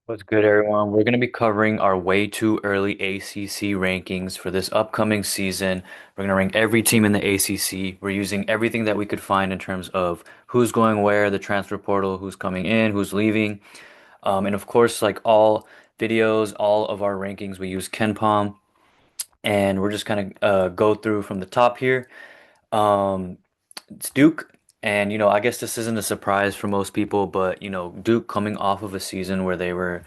What's good, everyone? We're going to be covering our way too early ACC rankings for this upcoming season. We're going to rank every team in the ACC. We're using everything that we could find in terms of who's going where, the transfer portal, who's coming in, who's leaving. And of course, like all videos, all of our rankings, we use KenPom. And we're just kind of go through from the top here. Um, it's Duke. And, I guess this isn't a surprise for most people, but, Duke coming off of a season where they were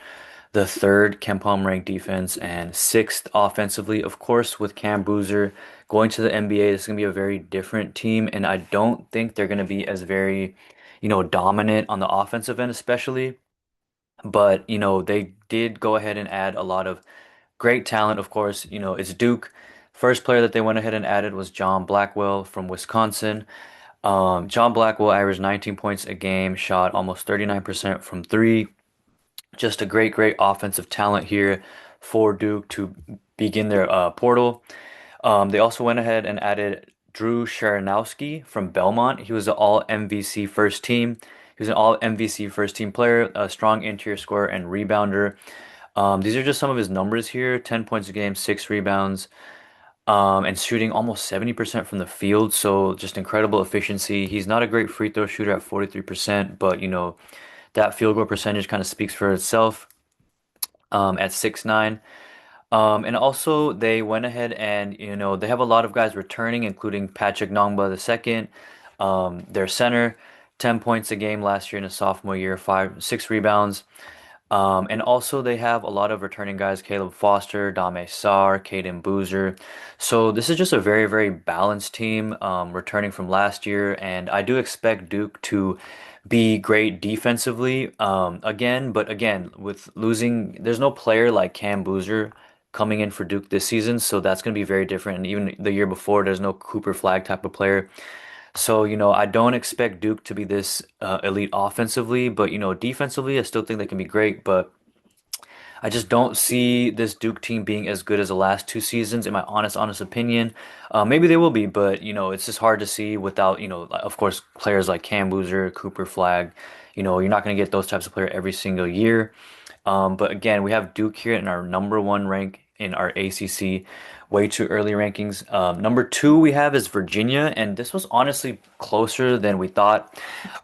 the third KenPom ranked defense and sixth offensively. Of course, with Cam Boozer going to the NBA, this is going to be a very different team. And I don't think they're going to be as very, dominant on the offensive end, especially. But, they did go ahead and add a lot of great talent. Of course, it's Duke. First player that they went ahead and added was John Blackwell from Wisconsin. John Blackwell averaged 19 points a game, shot almost 39% from three. Just a great, great offensive talent here for Duke to begin their portal. They also went ahead and added Drew Sharanowski from Belmont. He was an all MVC first team. He was an all MVC first team player, a strong interior scorer and rebounder. These are just some of his numbers here: 10 points a game, six rebounds, and shooting almost 70% from the field. So just incredible efficiency. He's not a great free throw shooter at 43%, but that field goal percentage kind of speaks for itself at 6'9". And also they went ahead and they have a lot of guys returning, including Patrick Nongba the second, their center, 10 points a game last year in his sophomore year, five, six rebounds. And also they have a lot of returning guys, Caleb Foster, Dame Sarr, Caden Boozer. So this is just a very, very balanced team, returning from last year, and I do expect Duke to be great defensively, again, but again, with losing, there's no player like Cam Boozer coming in for Duke this season, so that's going to be very different. And even the year before, there's no Cooper Flag type of player. So, I don't expect Duke to be this elite offensively, but, defensively, I still think they can be great. But I just don't see this Duke team being as good as the last two seasons, in my honest opinion. Maybe they will be, but, it's just hard to see without, of course, players like Cam Boozer, Cooper Flag. You're not going to get those types of players every single year. But again, we have Duke here in our number one rank in our ACC way too early rankings. Number two we have is Virginia, and this was honestly closer than we thought.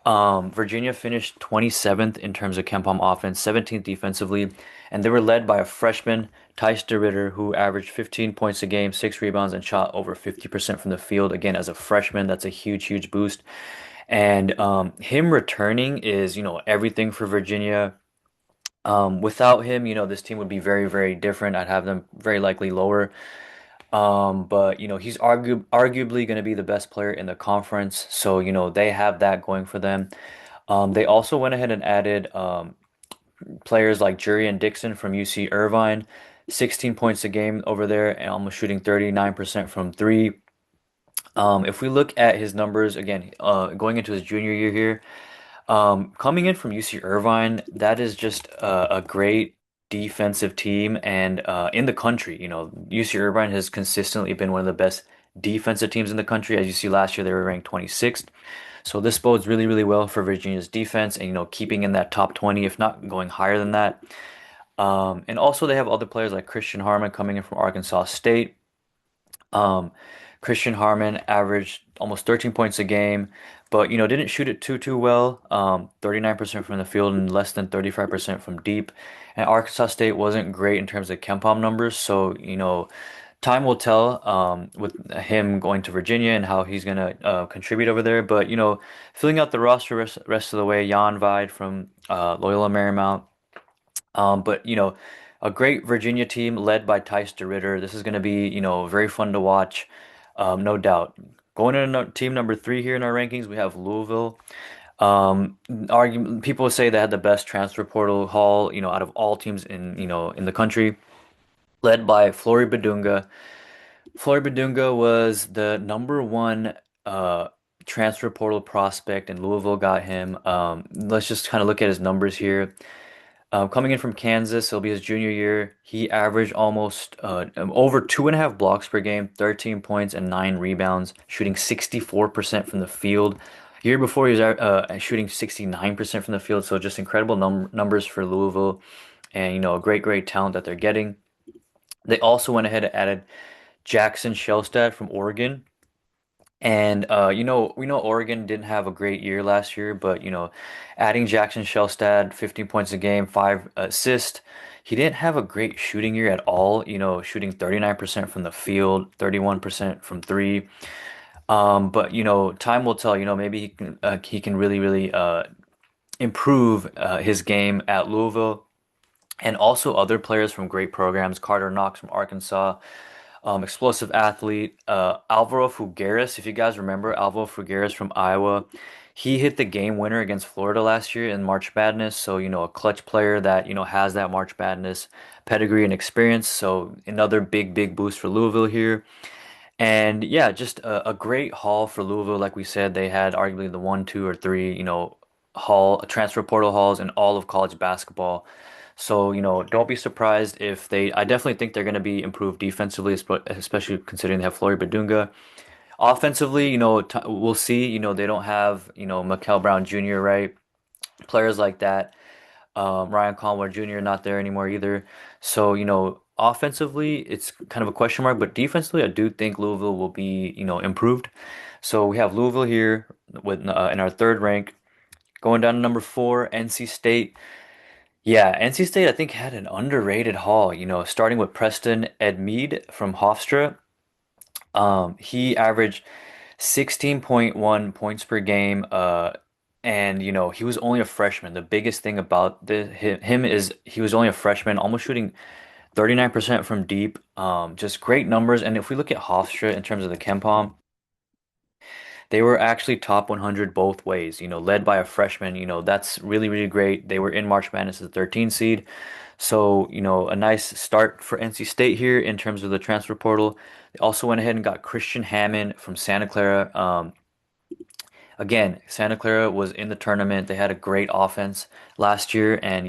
Virginia finished 27th in terms of KenPom offense, 17th defensively, and they were led by a freshman, Tice DeRitter, who averaged 15 points a game, six rebounds, and shot over 50% from the field. Again, as a freshman, that's a huge, huge boost. And him returning is, everything for Virginia. Without him, this team would be very, very different. I'd have them very likely lower. But he's arguably going to be the best player in the conference, so they have that going for them. They also went ahead and added players like Jurian Dixon from UC Irvine, 16 points a game over there, and almost shooting 39% from three. If we look at his numbers again, going into his junior year here. Coming in from UC Irvine, that is just a great defensive team, and in the country, UC Irvine has consistently been one of the best defensive teams in the country. As you see, last year they were ranked 26th. So this bodes really, really well for Virginia's defense, and keeping in that top 20, if not going higher than that. And also they have other players like Christian Harmon coming in from Arkansas State. Um, Christian Harmon averaged almost 13 points a game, but didn't shoot it too well. 39% from the field and less than 35% from deep. And Arkansas State wasn't great in terms of KenPom numbers, so time will tell with him going to Virginia and how he's gonna contribute over there. But filling out the roster rest of the way, Jan Vide from Loyola Marymount. But a great Virginia team led by Tice DeRitter. This is going to be very fun to watch, no doubt. Going into team number three here in our rankings, we have Louisville. People say they had the best transfer portal haul, out of all teams in the country, led by Flory Badunga. Flory Badunga was the number one transfer portal prospect, and Louisville got him. Let's just kind of look at his numbers here. Coming in from Kansas, it'll be his junior year. He averaged almost over 2.5 blocks per game, 13 points, and nine rebounds, shooting 64% from the field. Year before, he was shooting 69% from the field, so just incredible numbers for Louisville. and a great talent that they're getting. They also went ahead and added Jackson Shelstad from Oregon. And we know Oregon didn't have a great year last year, but adding Jackson Shelstad, 15 points a game, 5 assists. He didn't have a great shooting year at all, shooting 39% from the field, 31% from three. But time will tell, maybe he can really improve his game at Louisville. And also other players from great programs, Carter Knox from Arkansas, explosive athlete. Alvaro Figueres, if you guys remember, Alvaro Figueres from Iowa. He hit the game winner against Florida last year in March Madness. So, a clutch player that, has that March Madness pedigree and experience. So, another big boost for Louisville here. And yeah, just a great haul for Louisville. Like we said, they had arguably the one, two, or three, transfer portal hauls in all of college basketball. So, don't be surprised if I definitely think they're going to be improved defensively, especially considering they have Flory Badunga. Offensively, we'll see. They don't have, Mikel Brown Jr., right? Players like that. Ryan Conway Jr. not there anymore either. So, offensively, it's kind of a question mark, but defensively, I do think Louisville will be, improved. So we have Louisville here with in our third rank. Going down to number four, NC State. Yeah, NC State, I think, had an underrated haul, starting with Preston Edmeade from Hofstra. He averaged 16.1 points per game, and he was only a freshman. The biggest thing about him is he was only a freshman, almost shooting 39% from deep. Just great numbers. And if we look at Hofstra in terms of the KenPom, they were actually top 100 both ways, led by a freshman. That's really great. They were in March Madness as a 13 seed. So, a nice start for NC State here in terms of the transfer portal. They also went ahead and got Christian Hammond from Santa Clara. Again, Santa Clara was in the tournament. They had a great offense last year, and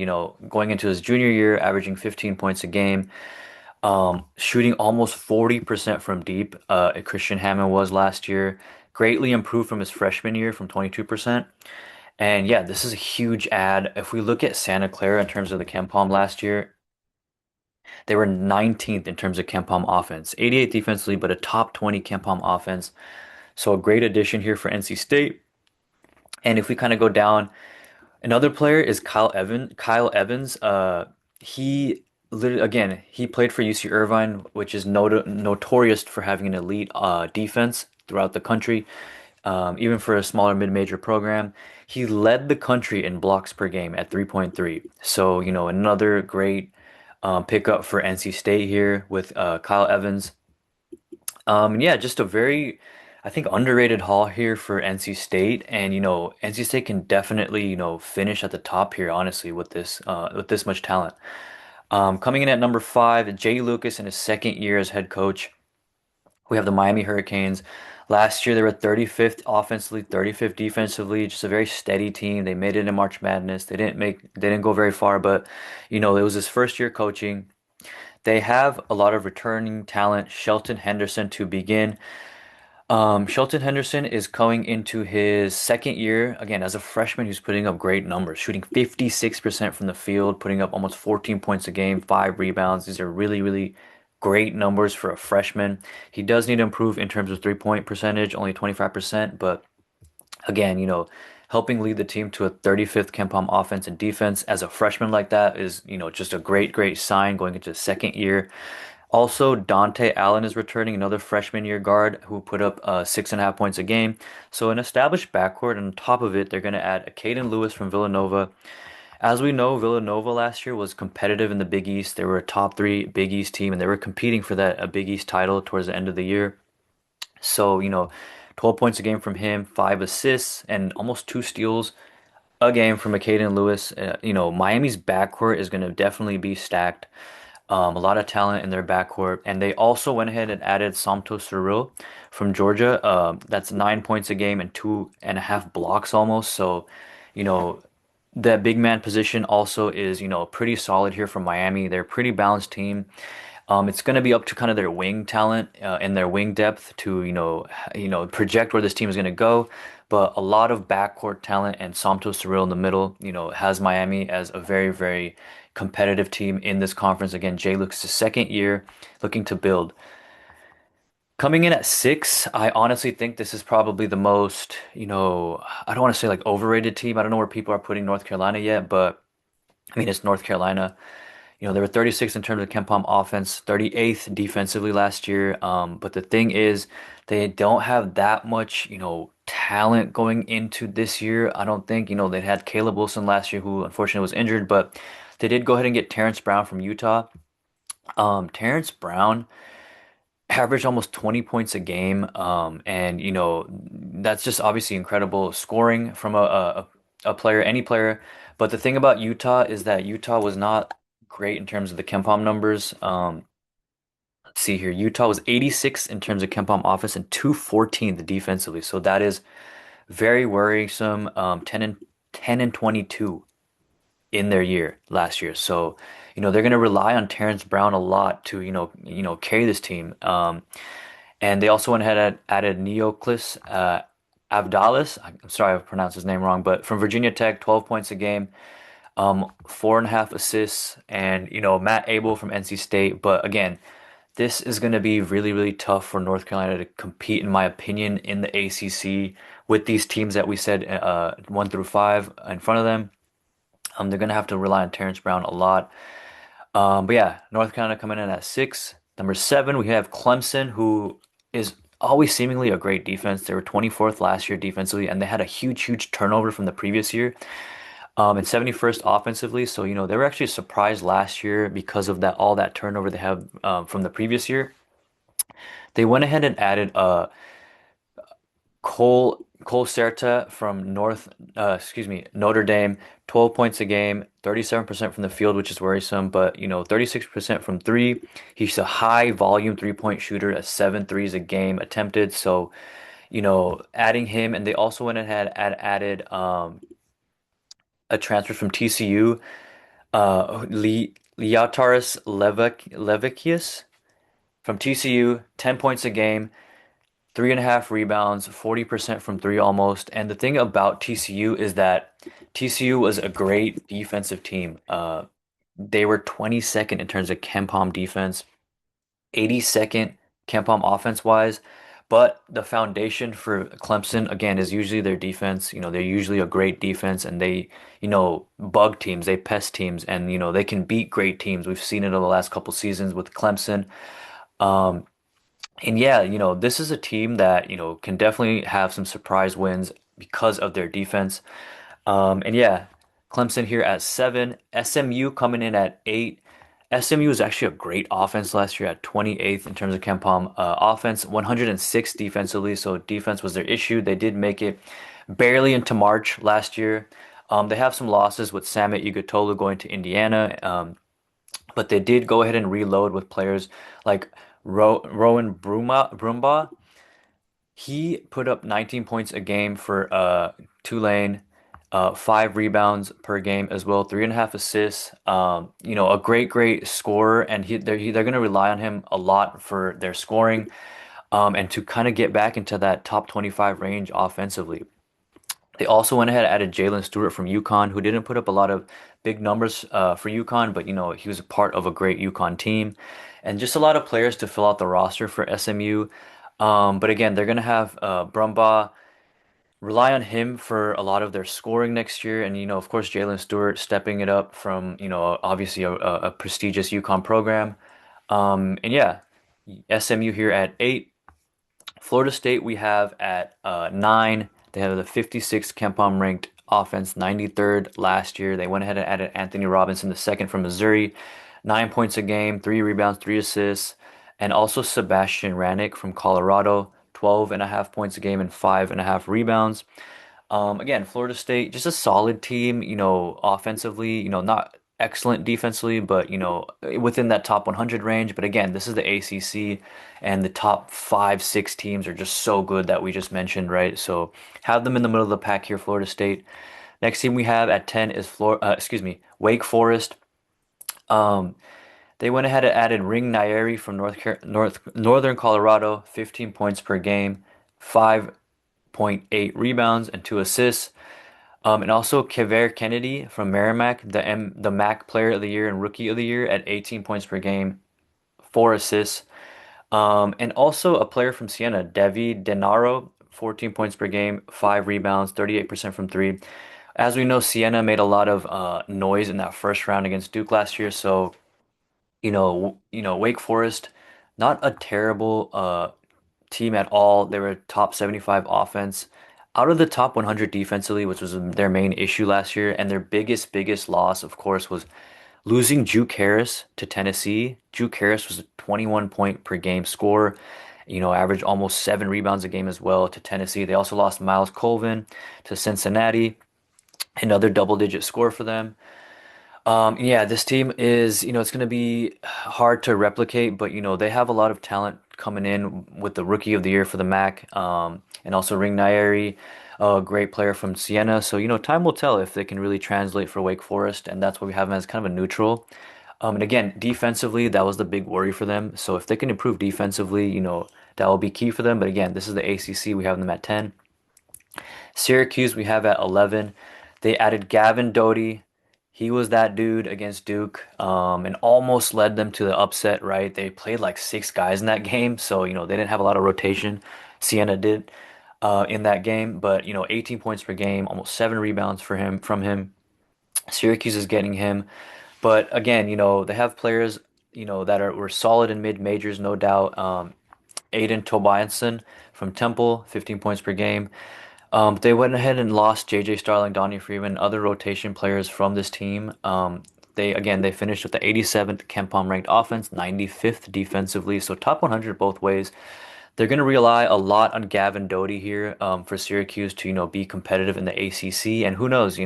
going into his junior year, averaging 15 points a game, shooting almost 40% from deep. Christian Hammond was last year, greatly improved from his freshman year from 22%. And yeah, this is a huge add. If we look at Santa Clara in terms of the KenPom last year, they were 19th in terms of KenPom offense, 88th defensively, but a top 20 KenPom offense. So a great addition here for NC State. And if we kind of go down, another player is Kyle Evans. He literally again he played for UC Irvine, which is notorious for having an elite defense throughout the country. Even for a smaller mid-major program, he led the country in blocks per game at 3.3. So another great pickup for NC State here with Kyle Evans. And yeah, just a very, I think, underrated haul here for NC State, and NC State can definitely finish at the top here, honestly, with this much talent. Coming in at number five, Jay Lucas in his second year as head coach. We have the Miami Hurricanes. Last year they were 35th offensively, 35th defensively, just a very steady team. They made it in March Madness. They didn't go very far, but it was his first year coaching. They have a lot of returning talent. Shelton Henderson to begin. Shelton Henderson is coming into his second year again as a freshman who's putting up great numbers, shooting 56% from the field, putting up almost 14 points a game, 5 rebounds. These are really great numbers for a freshman. He does need to improve in terms of 3-point percentage, only 25%, but again, helping lead the team to a 35th KenPom offense and defense as a freshman like that is, just a great sign going into the second year. Also, Dante Allen is returning, another freshman year guard who put up 6.5 points a game. So an established backcourt, and on top of it, they're going to add a Caden Lewis from Villanova. As we know, Villanova last year was competitive in the Big East. They were a top three Big East team, and they were competing for that a Big East title towards the end of the year. So 12 points a game from him, 5 assists, and almost 2 steals a game from a Caden Lewis. Miami's backcourt is going to definitely be stacked. A lot of talent in their backcourt, and they also went ahead and added Somto Cyril from Georgia. That's 9 points a game and 2.5 blocks almost. So, you know, that big man position also is pretty solid here from Miami. They're a pretty balanced team. It's going to be up to kind of their wing talent and their wing depth to, project where this team is going to go. But a lot of backcourt talent and Somto Surreal in the middle, has Miami as a very, very competitive team in this conference. Again, Jay Luke's second year looking to build. Coming in at six, I honestly think this is probably the most, I don't want to say like overrated team. I don't know where people are putting North Carolina yet, but I mean, it's North Carolina. They were 36th in terms of KenPom offense, 38th defensively last year. But the thing is, they don't have that much, talent going into this year. I don't think, they had Caleb Wilson last year, who unfortunately was injured, but they did go ahead and get Terrence Brown from Utah. Terrence Brown averaged almost 20 points a game. And that's just obviously incredible scoring from a player, any player. But the thing about Utah is that Utah was not great in terms of the KenPom numbers. Let's see here. Utah was 86th in terms of KenPom offense and 214th defensively. So that is very worrisome. 10 and 22 in their year last year. So, they're going to rely on Terrence Brown a lot to, carry this team. And they also went ahead and added Neoclis Abdalis. I'm sorry I pronounced his name wrong, but from Virginia Tech, 12 points a game, 4.5 assists, and Matt Abel from NC State. But again, this is going to be really, really tough for North Carolina to compete, in my opinion, in the ACC with these teams that we said 1 through 5 in front of them. They're going to have to rely on Terrence Brown a lot. But yeah, North Carolina coming in at six. Number seven, we have Clemson, who is always seemingly a great defense. They were 24th last year defensively, and they had a huge, huge turnover from the previous year. And 71st offensively. So, they were actually surprised last year because of that all that turnover they have from the previous year. They went ahead and added Cole Serta from Notre Dame, 12 points a game, 37% from the field, which is worrisome, but 36% from three. He's a high volume three-point shooter at 7 threes a game attempted. So, adding him, and they also went ahead and added a transfer from TCU, Leotaris Levikius from TCU, 10 points a game, 3.5 rebounds, 40% from three almost. And the thing about TCU is that TCU was a great defensive team. They were 22nd in terms of KenPom defense, 82nd KenPom offense wise. But the foundation for Clemson, again, is usually their defense. They're usually a great defense and they, bug teams, they pest teams, and, they can beat great teams. We've seen it over the last couple seasons with Clemson. Um, and yeah, this is a team that, can definitely have some surprise wins because of their defense. And yeah, Clemson here at seven, SMU coming in at eight. SMU was actually a great offense last year at 28th in terms of KenPom offense, 106 defensively. So defense was their issue. They did make it barely into March last year. They have some losses with Samet Igutolu going to Indiana, but they did go ahead and reload with players like Rowan Brumbaugh. He put up 19 points a game for Tulane, 5 rebounds per game as well, 3.5 assists. A great, great scorer, and they're going to rely on him a lot for their scoring, and to kind of get back into that top 25 range offensively. They also went ahead and added Jalen Stewart from UConn, who didn't put up a lot of big numbers for UConn, but he was a part of a great UConn team, and just a lot of players to fill out the roster for SMU. But again, they're gonna have Brumbaugh rely on him for a lot of their scoring next year, and of course, Jalen Stewart stepping it up from obviously a prestigious UConn program. And yeah, SMU here at eight. Florida State we have at nine. They have the 56th KenPom ranked offense, 93rd last year. They went ahead and added Anthony Robinson, the second from Missouri, 9 points a game, 3 rebounds, 3 assists, and also Sebastian Ranick from Colorado, 12.5 points a game and 5.5 rebounds. Again, Florida State, just a solid team, offensively, not excellent defensively, but, within that top 100 range. But again, this is the ACC, and the top five, six teams are just so good that we just mentioned, right? So have them in the middle of the pack here, Florida State. Next team we have at 10 is Wake Forest. Um, They went ahead and added Ring Nairi from Northern Colorado, 15 points per game, 5.8 rebounds and 2 assists. And also Kever Kennedy from Merrimack, the MAC Player of the Year and Rookie of the Year at 18 points per game, 4 assists. And also a player from Siena, Devi Denaro, 14 points per game, 5 rebounds, 38% from three. As we know, Siena made a lot of noise in that first round against Duke last year, so Wake Forest, not a terrible team at all. They were top 75 offense, out of the top 100 defensively, which was their main issue last year. And their biggest loss, of course, was losing Juke Harris to Tennessee. Juke Harris was a 21 point per game scorer, averaged almost 7 rebounds a game as well to Tennessee. They also lost Miles Colvin to Cincinnati, another double-digit score for them. Yeah, this team is, it's going to be hard to replicate, but they have a lot of talent coming in with the Rookie of the Year for the MAC, and also Ring Nairi, a great player from Siena. So, time will tell if they can really translate for Wake Forest, and that's why we have them as kind of a neutral. And again, defensively, that was the big worry for them. So if they can improve defensively, that will be key for them. But again, this is the ACC. We have them at 10. Syracuse, we have at 11. They added Gavin Doty. He was that dude against Duke, and almost led them to the upset, right? They played like 6 guys in that game, so they didn't have a lot of rotation. Siena did in that game, but 18 points per game, almost 7 rebounds for him from him. Syracuse is getting him, but again, they have players that were solid in mid majors, no doubt. Aiden Tobiasen from Temple, 15 points per game. They went ahead and lost J.J. Starling, Donnie Freeman, other rotation players from this team. They finished with the 87th KenPom ranked offense, 95th defensively, so top 100 both ways. They're going to rely a lot on Gavin Doty here for Syracuse to be competitive in the ACC, and who knows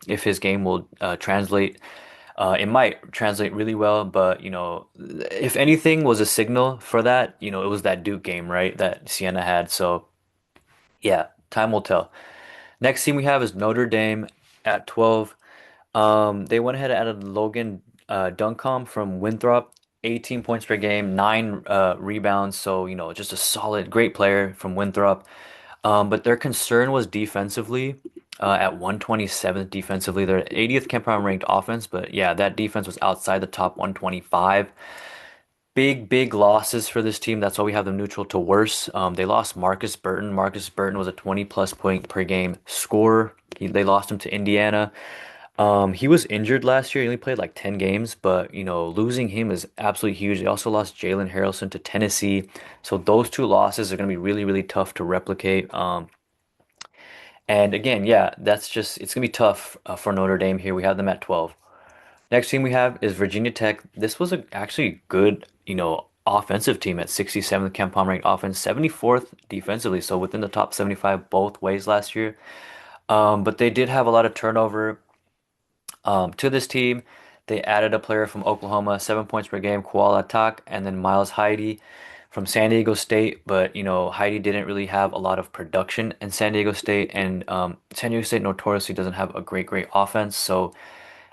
if his game will translate. It might translate really well, but if anything was a signal for that, it was that Duke game, right? That Siena had. So yeah, time will tell. Next team we have is Notre Dame at 12. They went ahead and added Logan Duncombe from Winthrop, 18 points per game, 9 rebounds. So, just a solid, great player from Winthrop. But their concern was defensively. At 127th defensively, they're 80th KenPom ranked offense, but yeah, that defense was outside the top 125. Big losses for this team. That's why we have them neutral to worse. They lost Marcus Burton. Marcus Burton was a 20 plus point per game scorer. They lost him to Indiana. He was injured last year. He only played like 10 games, but losing him is absolutely huge. They also lost Jalen Harrelson to Tennessee. So those two losses are going to be really tough to replicate. And again, yeah, it's going to be tough for Notre Dame here. We have them at 12. Next team we have is Virginia Tech. This was actually good, offensive team at 67th KenPom ranked offense, 74th defensively, so within the top 75 both ways last year. But they did have a lot of turnover to this team. They added a player from Oklahoma, 7 points per game, Koala Tak, and then Miles Heidi from San Diego State. But Heidi didn't really have a lot of production in San Diego State, and San Diego State notoriously doesn't have a great offense. So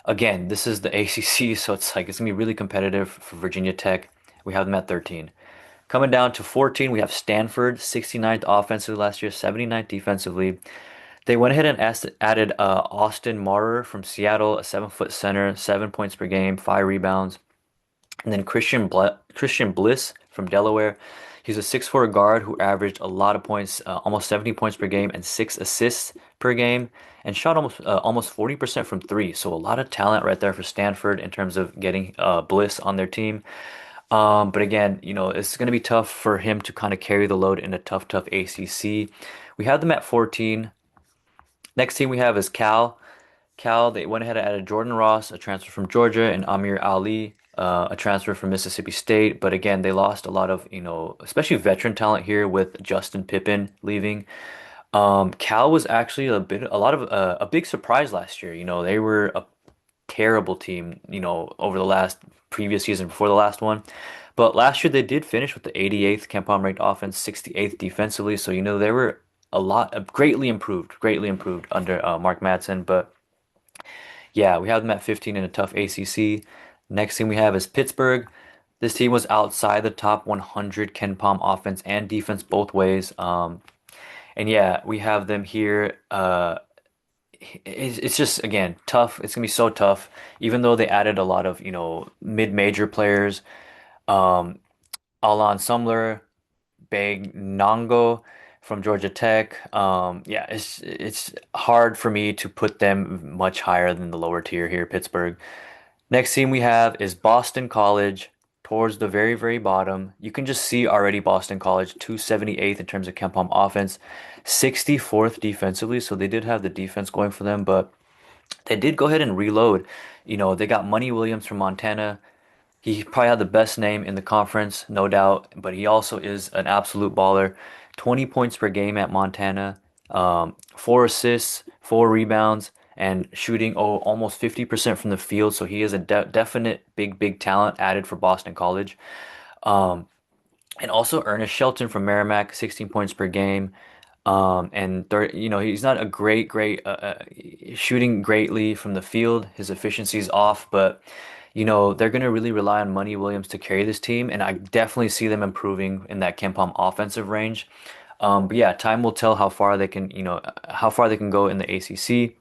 again, this is the ACC, so it's gonna be really competitive for Virginia Tech. We have them at 13. Coming down to 14, we have Stanford, 69th offensively last year, 79th defensively. They went ahead and added Austin Marrer from Seattle, a 7 foot center, 7 points per game, 5 rebounds. And then Christian Bliss from Delaware. He's a 6'4" guard who averaged a lot of points, almost 70 points per game and 6 assists per game, and shot almost 40% from three. So a lot of talent right there for Stanford in terms of getting Bliss on their team. But again, it's going to be tough for him to kind of carry the load in a tough ACC. We have them at 14. Next team we have is Cal. Cal, they went ahead and added Jordan Ross, a transfer from Georgia, and Amir Ali, a transfer from Mississippi State. But again, they lost a lot of, especially veteran talent here with Justin Pippen leaving. Cal was actually a big surprise last year. They were a terrible team, over the last previous season before the last one. But last year they did finish with the 88th KenPom ranked offense, 68th defensively. So they were greatly improved under Mark Madsen. But yeah, we have them at 15 in a tough ACC. Next team we have is Pittsburgh. This team was outside the top 100 Ken Palm offense and defense both ways. And yeah, we have them here. It's just again tough. It's gonna be so tough. Even though they added a lot of mid-major players, um, Alon Sumler, Big Nongo from Georgia Tech. Yeah, it's hard for me to put them much higher than the lower tier here, Pittsburgh. Next team we have is Boston College towards the very, very bottom. You can just see already Boston College 278th in terms of KenPom offense, 64th defensively. So they did have the defense going for them, but they did go ahead and reload. They got Money Williams from Montana. He probably had the best name in the conference, no doubt, but he also is an absolute baller. 20 points per game at Montana, 4 assists, 4 rebounds, and shooting almost 50% from the field. So he is a definite big, big talent added for Boston College. Um, and also Ernest Shelton from Merrimack, 16 points per game. And he's not a shooting greatly from the field. His efficiency is off, but they're going to really rely on Money Williams to carry this team, and I definitely see them improving in that Ken Palm offensive range. But yeah, time will tell how far they can go in the ACC.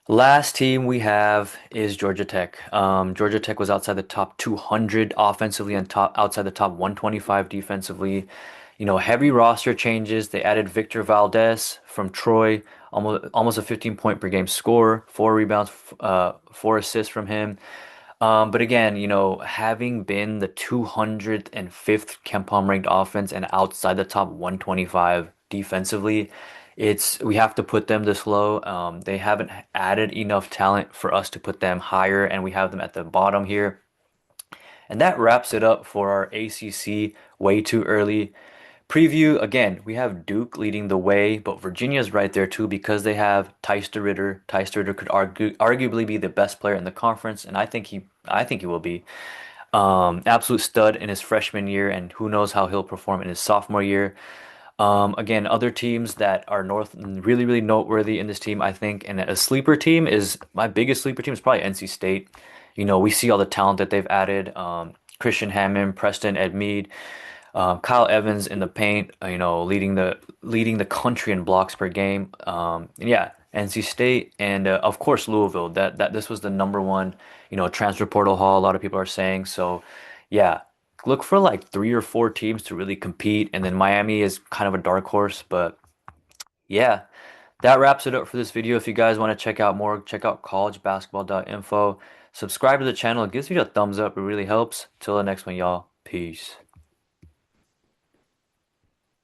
Last team we have is Georgia Tech. Georgia Tech was outside the top 200 offensively and outside the top 125 defensively. Heavy roster changes. They added Victor Valdez from Troy, almost a 15 point per game score, 4 rebounds, 4 assists from him. But again, having been the 205th KenPom ranked offense and outside the top 125 defensively, we have to put them this low. They haven't added enough talent for us to put them higher, and we have them at the bottom here. And that wraps it up for our ACC way too early preview. Again, we have Duke leading the way, but Virginia's right there too because they have Tice DeRitter. Tice DeRitter could arguably be the best player in the conference, and I think he will be. Absolute stud in his freshman year, and who knows how he'll perform in his sophomore year. Again, other teams that are really, really noteworthy in this team, I think, and a sleeper team is my biggest sleeper team is probably NC State. We see all the talent that they've added. Christian Hammond, Preston Edmeade, Kyle Evans in the paint, leading the country in blocks per game. And yeah, NC State and of course Louisville. That this was the number one, transfer portal haul. A lot of people are saying so. Yeah, look for like 3 or 4 teams to really compete, and then Miami is kind of a dark horse. But yeah, that wraps it up for this video. If you guys want to check out more, check out collegebasketball.info. Subscribe to the channel. It gives me a thumbs up. It really helps. Till the next one, y'all. Peace.